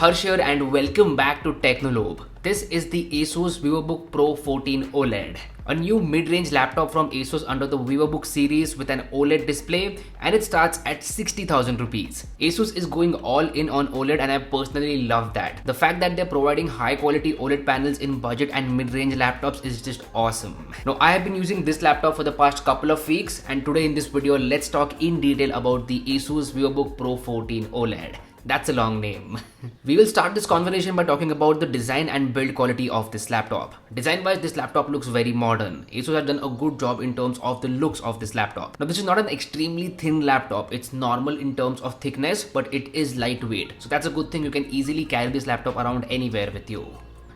Harsh here and welcome back to Technolobe. This is the Asus Vivobook Pro 14 OLED, a new mid-range laptop from Asus under the Vivobook series with an OLED display, and it starts at 60,000 rupees. Asus is going all in on OLED and I personally love that. The fact that they're providing high quality OLED panels in budget and mid-range laptops is just awesome. Now I have been using this laptop for the past couple of weeks, and today in this video let's talk in detail about the Asus Vivobook Pro 14 OLED. That's a long name. We will start this conversation by talking about the design and build quality of this laptop. Design wise, this laptop looks very modern. Asus has done a good job in terms of the looks of this laptop. Now this is not an extremely thin laptop. It's normal in terms of thickness, but it is lightweight. So that's a good thing. You can easily carry this laptop around anywhere with you.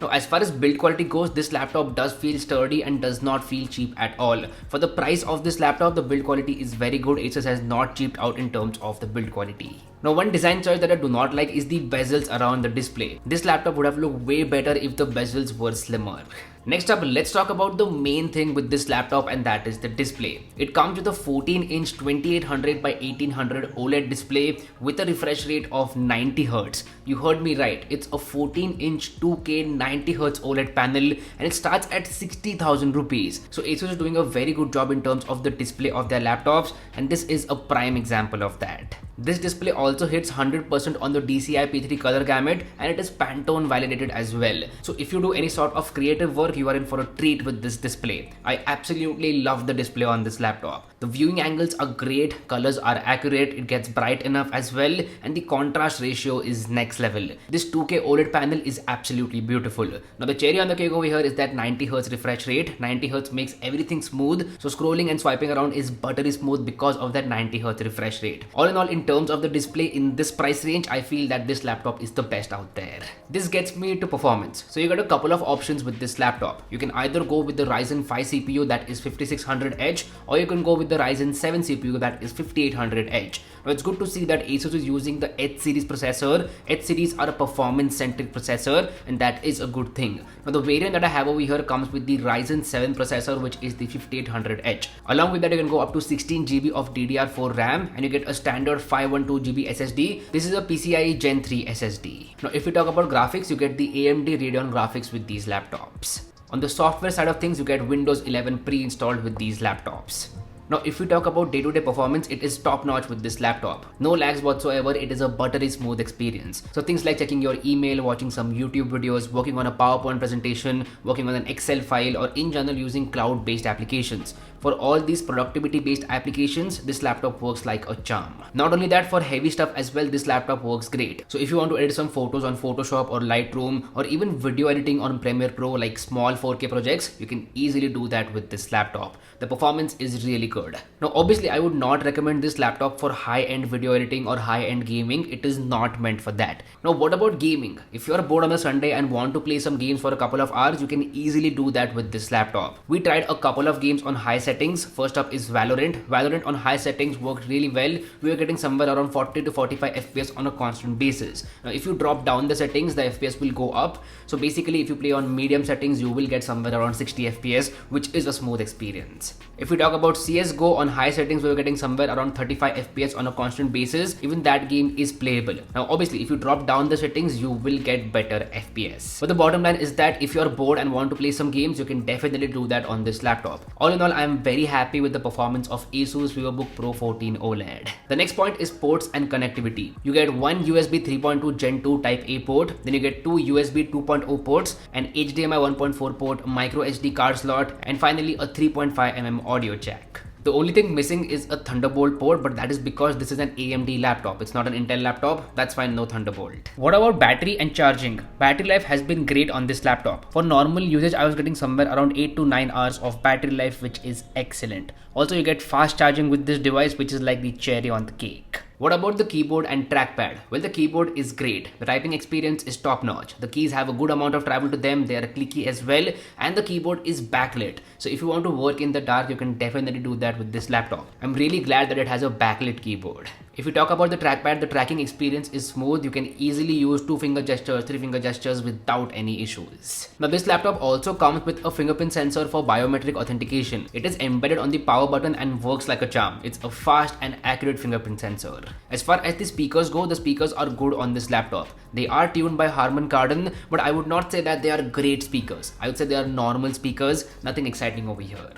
Now, as far as build quality goes, this laptop does feel sturdy and does not feel cheap at all. For the price of this laptop, the build quality is very good. Asus has not cheaped out in terms of the build quality. Now, one design choice that I do not like is the bezels around the display. This laptop would have looked way better if the bezels were slimmer. Next up, let's talk about the main thing with this laptop, and that is the display. It comes with a 14-inch 2800 by 1800 OLED display with a refresh rate of 90 Hz. You heard me right, it's a 14-inch 2K 90 Hz OLED panel and it starts at 60,000 rupees. So Asus is doing a very good job in terms of the display of their laptops, and this is a prime example of that. This display also hits 100% on the DCI P3 color gamut, and it is Pantone validated as well. So if you do any sort of creative work, you are in for a treat with this display. I absolutely love the display on this laptop. The viewing angles are great, colors are accurate, it gets bright enough as well, and the contrast ratio is next level. This 2K OLED panel is absolutely beautiful. Now the cherry on the cake over here is that 90 Hz refresh rate. 90 Hz makes everything smooth, so scrolling and swiping around is buttery smooth because of that 90 Hz refresh rate. All in all, in terms of the display in this price range, I feel that this laptop is the best out there. This gets me to performance. So you got a couple of options with this laptop. You can either go with the Ryzen 5 CPU that is 5600H, or you can go with the Ryzen 7 CPU that is 5800H. Now it's good to see that Asus is using the H series processor. H series are a performance centric processor, and that is a good thing. Now the variant that I have over here comes with the Ryzen 7 processor, which is the 5800H. Along with that, you can go up to 16 GB of DDR4 RAM, and you get a standard 512 GB SSD. This is a PCIe Gen 3 SSD. Now if we talk about graphics, you get the AMD Radeon graphics with these laptops. On the software side of things, you get Windows 11 pre-installed with these laptops. Now if we talk about day-to-day performance, it is top-notch with this laptop. No lags whatsoever, it is a buttery smooth experience. So things like checking your email, watching some YouTube videos, working on a PowerPoint presentation, working on an Excel file, or in general using cloud-based applications. For all these productivity-based applications, this laptop works like a charm. Not only that, for heavy stuff as well, this laptop works great. So if you want to edit some photos on Photoshop or Lightroom, or even video editing on Premiere Pro like small 4K projects, you can easily do that with this laptop. The performance is really good. Now obviously I would not recommend this laptop for high-end video editing or high-end gaming. It is not meant for that. Now what about gaming? If you're bored on a Sunday and want to play some games for a couple of hours, you can easily do that with this laptop. We tried a couple of games on high settings. First up is Valorant. Valorant on high settings worked really well. We were getting somewhere around 40 to 45 FPS on a constant basis. Now if you drop down the settings, the FPS will go up. So basically if you play on medium settings, you will get somewhere around 60 FPS, which is a smooth experience. If we talk about CSGO on high settings, we were getting somewhere around 35 FPS on a constant basis. Even that game is playable. Now obviously if you drop down the settings, you will get better FPS. But the bottom line is that if you're bored and want to play some games, you can definitely do that on this laptop. All in all, I am very happy with the performance of Asus Vivobook Pro 14 OLED. The next point is ports and connectivity. You get one USB 3.2 Gen 2 Type A port, then you get two USB 2.0 ports, an HDMI 1.4 port, micro SD card slot, and finally a 3.5mm audio jack. The only thing missing is a Thunderbolt port, but that is because this is an AMD laptop. It's not an Intel laptop. That's why no Thunderbolt. What about battery and charging? Battery life has been great on this laptop. For normal usage, I was getting somewhere around 8 to 9 hours of battery life, which is excellent. Also, you get fast charging with this device, which is like the cherry on the cake. What about the keyboard and trackpad? Well, the keyboard is great. The typing experience is top notch. The keys have a good amount of travel to them. They are clicky as well, and the keyboard is backlit. So if you want to work in the dark, you can definitely do that with this laptop. I'm really glad that it has a backlit keyboard. If you talk about the trackpad, the tracking experience is smooth. You can easily use 2-finger gestures, 3-finger gestures without any issues. Now this laptop also comes with a fingerprint sensor for biometric authentication. It is embedded on the power button and works like a charm. It's a fast and accurate fingerprint sensor. As far as the speakers go, the speakers are good on this laptop. They are tuned by Harman Kardon, but I would not say that they are great speakers. I would say they are normal speakers, nothing exciting over here.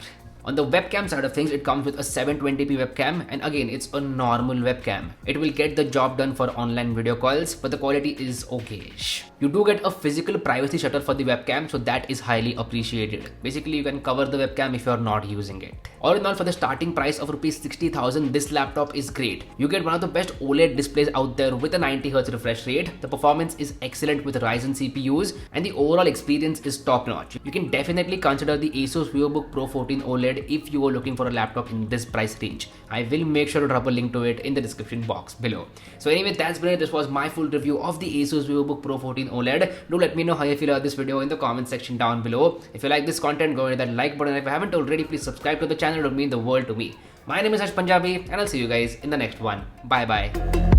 On the webcam side of things, it comes with a 720p webcam, and again, it's a normal webcam. It will get the job done for online video calls, but the quality is okay-ish. You do get a physical privacy shutter for the webcam, so that is highly appreciated. Basically, you can cover the webcam if you're not using it. All in all, for the starting price of Rs 60,000, this laptop is great. You get one of the best OLED displays out there with a 90Hz refresh rate. The performance is excellent with Ryzen CPUs, and the overall experience is top-notch. You can definitely consider the Asus Vivobook Pro 14 OLED if you are looking for a laptop in this price range. I will make sure to drop a link to it in the description box below. So anyway, that's been it. This was my full review of the Asus Vivobook Pro 14 OLED. Do let me know how you feel about this video in the comment section down below. If you like this content, go hit that like button. If you haven't already, please subscribe to the channel. It would mean the world to me. My name is Hz Punjabi, and I'll see you guys in the next one. Bye bye.